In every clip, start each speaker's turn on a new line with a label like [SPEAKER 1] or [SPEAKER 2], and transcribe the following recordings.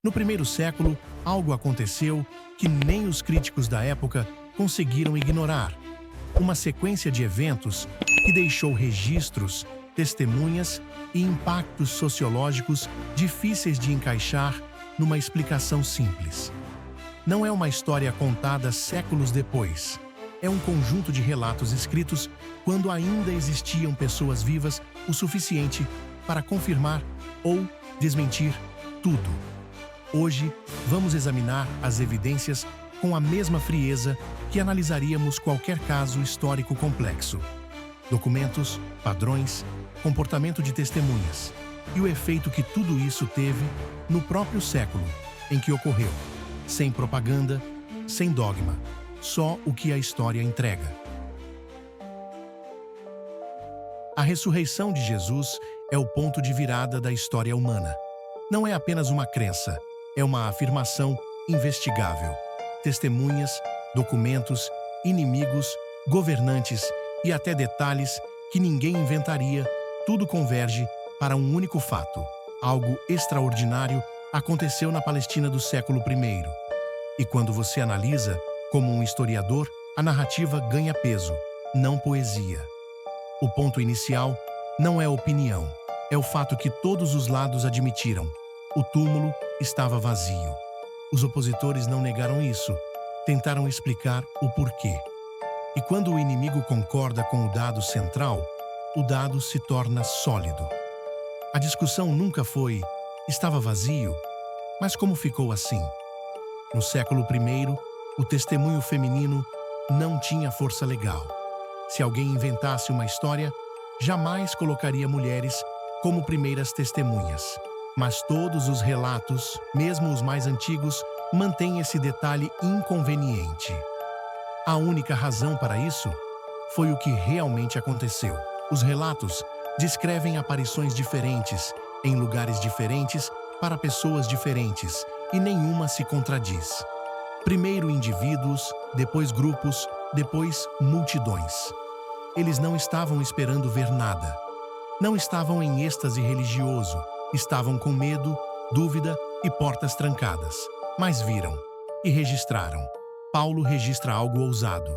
[SPEAKER 1] No primeiro século, algo aconteceu que nem os críticos da época conseguiram ignorar. Uma sequência de eventos que deixou registros, testemunhas e impactos sociológicos difíceis de encaixar numa explicação simples. Não é uma história contada séculos depois. É um conjunto de relatos escritos quando ainda existiam pessoas vivas o suficiente para confirmar ou desmentir tudo. Hoje, vamos examinar as evidências com a mesma frieza que analisaríamos qualquer caso histórico complexo. Documentos, padrões, comportamento de testemunhas e o efeito que tudo isso teve no próprio século em que ocorreu, sem propaganda, sem dogma, só o que a história entrega. A ressurreição de Jesus é o ponto de virada da história humana. Não é apenas uma crença, é uma afirmação investigável. Testemunhas, documentos, inimigos, governantes e até detalhes que ninguém inventaria, tudo converge para um único fato. Algo extraordinário aconteceu na Palestina do século I. E quando você analisa, como um historiador, a narrativa ganha peso, não poesia. O ponto inicial não é opinião, é o fato que todos os lados admitiram. O túmulo estava vazio. Os opositores não negaram isso, tentaram explicar o porquê. E quando o inimigo concorda com o dado central, o dado se torna sólido. A discussão nunca foi, estava vazio, mas como ficou assim? No século I, o testemunho feminino não tinha força legal. Se alguém inventasse uma história, jamais colocaria mulheres como primeiras testemunhas. Mas todos os relatos, mesmo os mais antigos, mantêm esse detalhe inconveniente. A única razão para isso foi o que realmente aconteceu. Os relatos descrevem aparições diferentes, em lugares diferentes, para pessoas diferentes, e nenhuma se contradiz. Primeiro indivíduos, depois grupos, depois multidões. Eles não estavam esperando ver nada. Não estavam em êxtase religioso. Estavam com medo, dúvida e portas trancadas. Mas viram e registraram. Paulo registra algo ousado.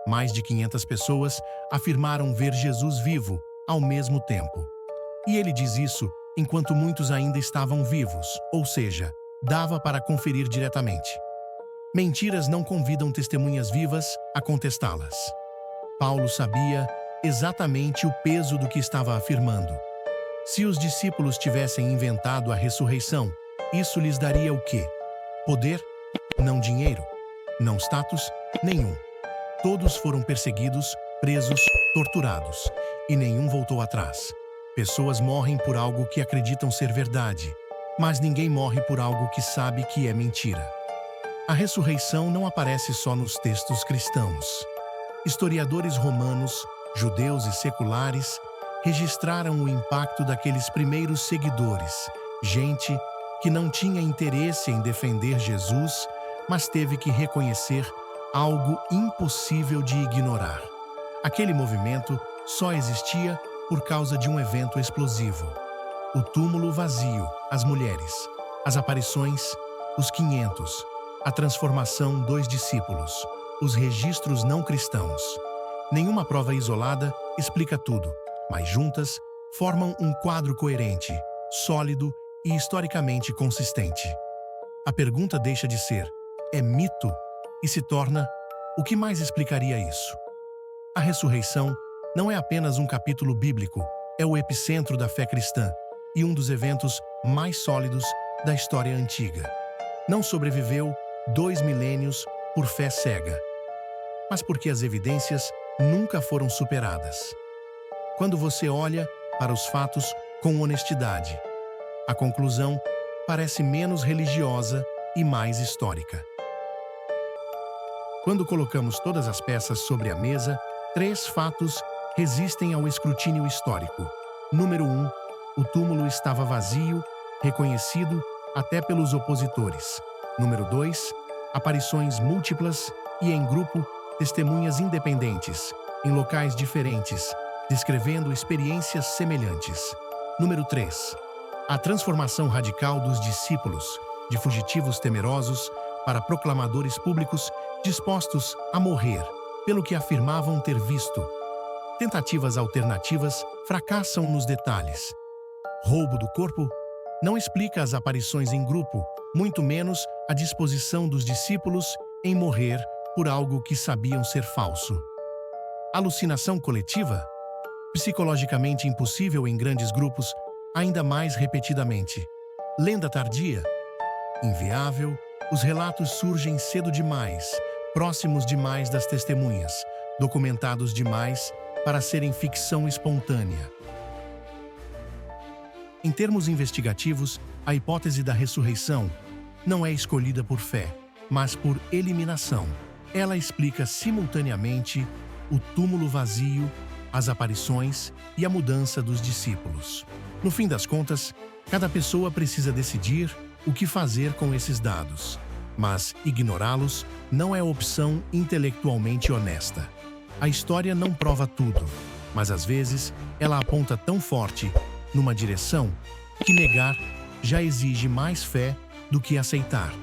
[SPEAKER 1] Mais de 500 pessoas afirmaram ver Jesus vivo ao mesmo tempo. E ele diz isso enquanto muitos ainda estavam vivos, ou seja, dava para conferir diretamente. Mentiras não convidam testemunhas vivas a contestá-las. Paulo sabia exatamente o peso do que estava afirmando. Se os discípulos tivessem inventado a ressurreição, isso lhes daria o quê? Poder? Não dinheiro. Não status? Nenhum. Todos foram perseguidos, presos, torturados, e nenhum voltou atrás. Pessoas morrem por algo que acreditam ser verdade, mas ninguém morre por algo que sabe que é mentira. A ressurreição não aparece só nos textos cristãos. Historiadores romanos, judeus e seculares registraram o impacto daqueles primeiros seguidores, gente que não tinha interesse em defender Jesus, mas teve que reconhecer algo impossível de ignorar. Aquele movimento só existia por causa de um evento explosivo. O túmulo vazio, as mulheres, as aparições, os 500, a transformação dos discípulos, os registros não cristãos. Nenhuma prova isolada explica tudo, mas juntas formam um quadro coerente, sólido e historicamente consistente. A pergunta deixa de ser, é mito? E se torna, o que mais explicaria isso? A ressurreição não é apenas um capítulo bíblico, é o epicentro da fé cristã e um dos eventos mais sólidos da história antiga. Não sobreviveu 2 milênios por fé cega, mas porque as evidências nunca foram superadas. Quando você olha para os fatos com honestidade, a conclusão parece menos religiosa e mais histórica. Quando colocamos todas as peças sobre a mesa, 3 fatos resistem ao escrutínio histórico. Número 1, o túmulo estava vazio, reconhecido até pelos opositores. Número 2, aparições múltiplas e em grupo, testemunhas independentes, em locais diferentes, descrevendo experiências semelhantes. Número 3, a transformação radical dos discípulos, de fugitivos temerosos para proclamadores públicos dispostos a morrer pelo que afirmavam ter visto. Tentativas alternativas fracassam nos detalhes. Roubo do corpo não explica as aparições em grupo, muito menos a disposição dos discípulos em morrer por algo que sabiam ser falso. Alucinação coletiva? Psicologicamente impossível em grandes grupos, ainda mais repetidamente. Lenda tardia? Inviável, os relatos surgem cedo demais, próximos demais das testemunhas, documentados demais para serem ficção espontânea. Em termos investigativos, a hipótese da ressurreição não é escolhida por fé, mas por eliminação. Ela explica simultaneamente o túmulo vazio, as aparições e a mudança dos discípulos. No fim das contas, cada pessoa precisa decidir o que fazer com esses dados, mas ignorá-los não é opção intelectualmente honesta. A história não prova tudo, mas às vezes ela aponta tão forte numa direção que negar já exige mais fé do que aceitar.